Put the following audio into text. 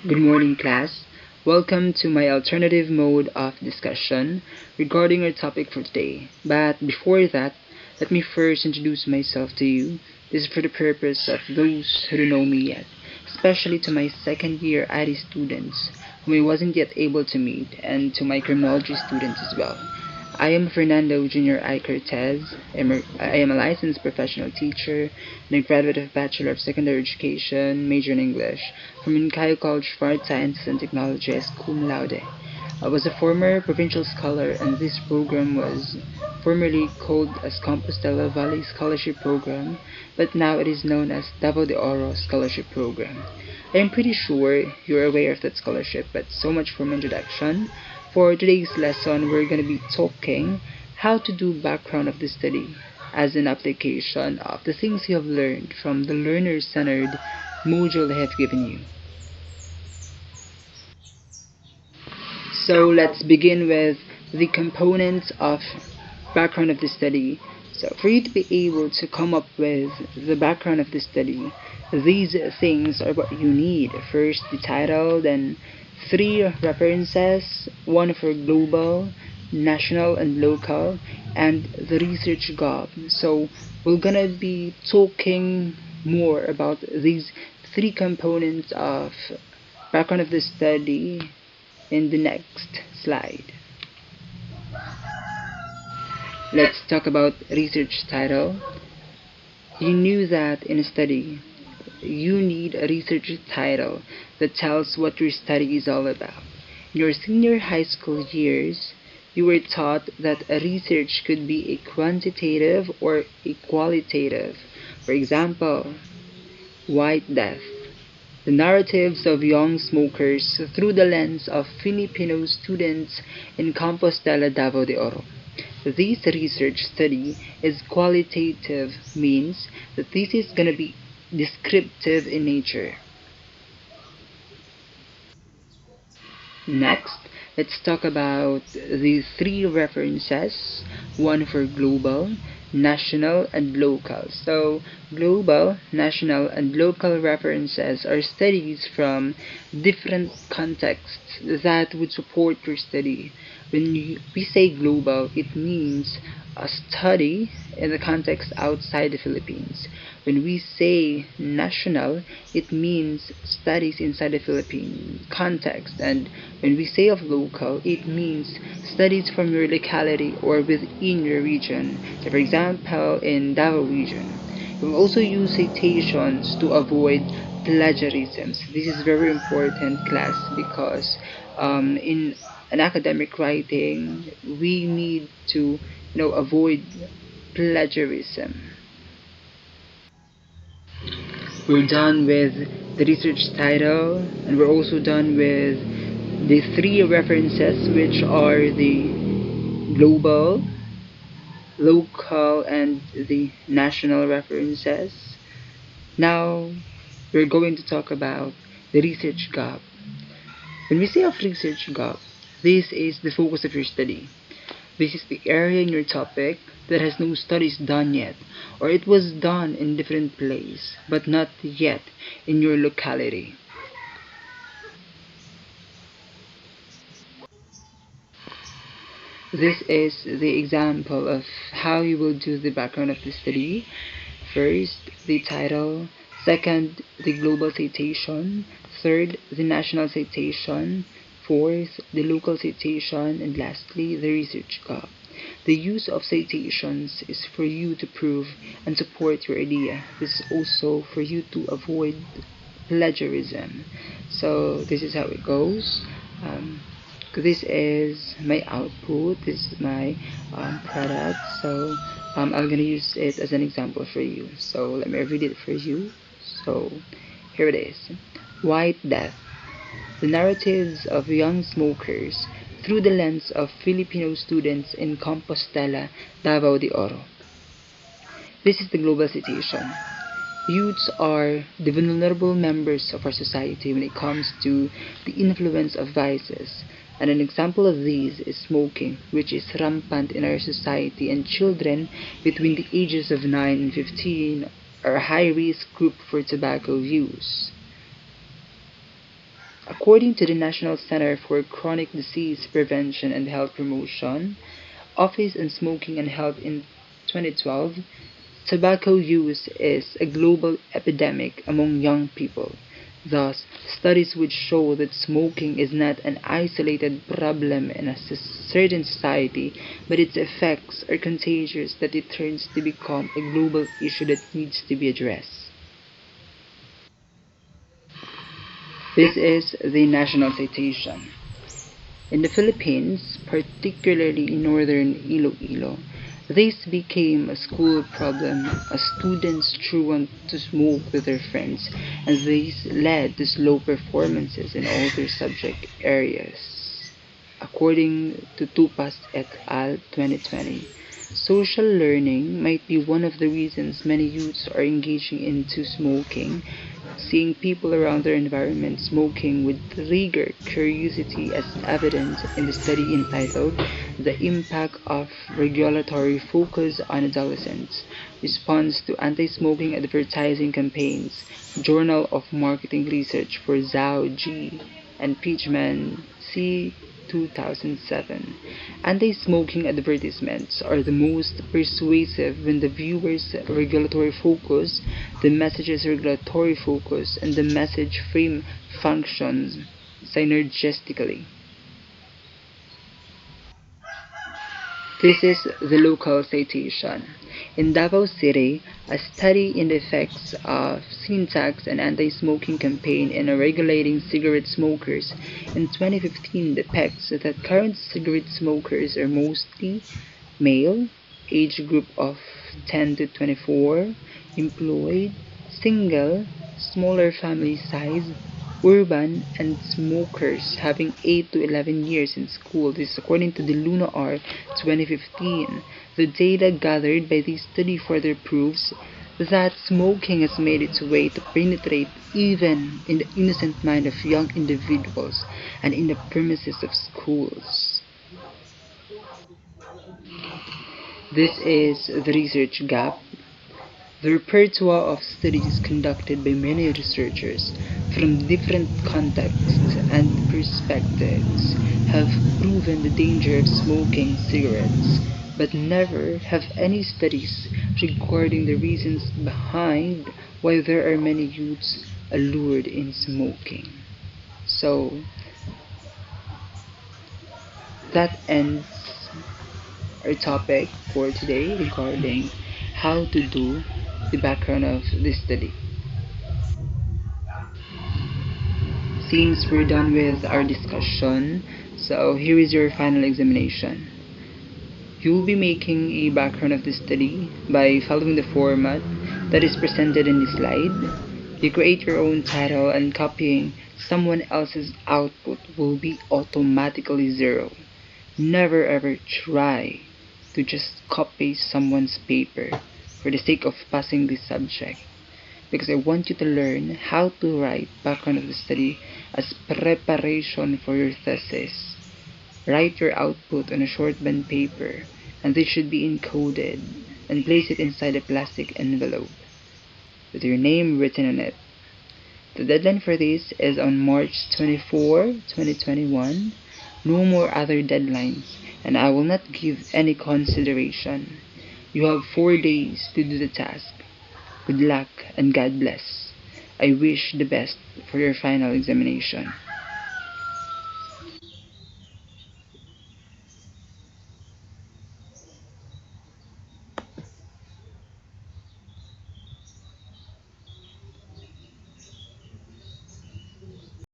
Good morning, class. Welcome to my alternative mode of discussion regarding our topic for today. But before that, let me first introduce myself to you. This is for the purpose of those who don't know me yet, especially to my second year IT students whom I wasn't yet able to meet, and to my criminology students as well. I am Fernando Jr. I. Cortez. I am a licensed professional teacher and a graduate of Bachelor of Secondary Education, major in English, from Incayo College for Art Sciences and Technology as cum laude. I was a former provincial scholar, and this program was formerly called as Compostela Valley Scholarship Program, but now it is known as Davao de Oro Scholarship Program. I am pretty sure you're aware of that scholarship, but so much for my introduction. For today's lesson, we're going to be talking how to do background of the study as an application of the things you have learned from the learner-centered module I have given you. So let's begin with the components of background of the study. So for you to be able to come up with the background of the study, these things are what you need. First, the title, then three references, one for global, national, and local, and the research goal. So we're gonna be talking more about these three components of background of the study in the next slide. Let's talk about research title. You knew that in a study, you need a research title that tells what your study is all about. In your senior high school years, you were taught that a research could be a quantitative or a qualitative. For example, White Death, the narratives of young smokers through the lens of Filipino students in Compostela, Davao de Oro. This research study is qualitative, means that this is going to be descriptive in nature. Next, let's talk about the three references, one for global, national, and local. So, global, national, and local references are studies from different contexts that would support your study. When we say global, it means a study in the context outside the Philippines. When we say national, it means studies inside the Philippine context. And when we say of local, it means studies from your locality or within your region. So for example, in Davao region, we will also use citations to avoid plagiarisms. This is very important, class, because in an academic writing, we need to avoid plagiarism. We're done with the research title, and we're also done with the three references, which are the global, local, and the national references. Now, we're going to talk about the research gap. When we say of research gap, this is the focus of your study. This is the area in your topic that has no studies done yet, or it was done in different place, but not yet in your locality. This is the example of how you will do the background of the study. First, the title. Second, the global citation. Third, the national citation. Fourth, the local citation. And lastly, the research gap. The use of citations is for you to prove and support your idea. This is also for you to avoid plagiarism. So this is how it goes. This is my output. This is my product. So I'm gonna use it as an example for you. So let me read it for you. So here it is. White Death. The narratives of young smokers through the lens of Filipino students in Compostela, Davao de Oro. This is the global situation. Youths are the vulnerable members of our society when it comes to the influence of vices. And an example of these is smoking, which is rampant in our society, and children between the ages of 9 and 15 are a high risk group for tobacco use. According to the National Center for Chronic Disease Prevention and Health Promotion, Office on Smoking and Health in 2012, tobacco use is a global epidemic among young people. Thus, studies would show that smoking is not an isolated problem in a certain society, but its effects are contagious that it turns to become a global issue that needs to be addressed. This is the national citation. In the Philippines, particularly in northern Iloilo, this became a school problem as students truant to smoke with their friends, and this led to slow performances in all their subject areas. According to Tupas et al. 2020, social learning might be one of the reasons many youths are engaging into smoking. Seeing people around their environment smoking would trigger curiosity as evident in the study entitled The Impact of Regulatory Focus on Adolescents, Response to Anti-Smoking Advertising Campaigns, Journal of Marketing Research for Zhao G. and Peachman C. 2007. Anti-smoking advertisements are the most persuasive when the viewer's regulatory focus, the message's regulatory focus, and the message frame functions synergistically. This is the local citation. In Davao City, a study in the effects of sin tax and anti-smoking campaign in regulating cigarette smokers in 2015 depicts that current cigarette smokers are mostly male, age group of 10 to 24, employed, single, smaller family size, urban, and smokers having 8 to 11 years in school. This is according to the Luna R 2015. The data gathered by this study further proves that smoking has made its way to penetrate even in the innocent mind of young individuals and in the premises of schools. This is the research gap. The repertoire of studies conducted by many researchers from different contexts and perspectives have proven the danger of smoking cigarettes, but never have any studies regarding the reasons behind why there are many youths allured in smoking. So that ends our topic for today regarding how to do the background of this study. Since we're done with our discussion, so here is your final examination. You will be making a background of the study by following the format that is presented in the slide. You create your own title and copying someone else's output will be automatically zero. Never ever try to just copy someone's paper for the sake of passing this subject, because I want you to learn how to write background of the study as preparation for your thesis. Write your output on a short band paper, and this should be encoded and place it inside a plastic envelope with your name written on it. The deadline for this is on March 24, 2021. No more other deadlines, and I will not give any consideration. You have 4 days to do the task. Good luck and God bless. I wish the best for your final examination.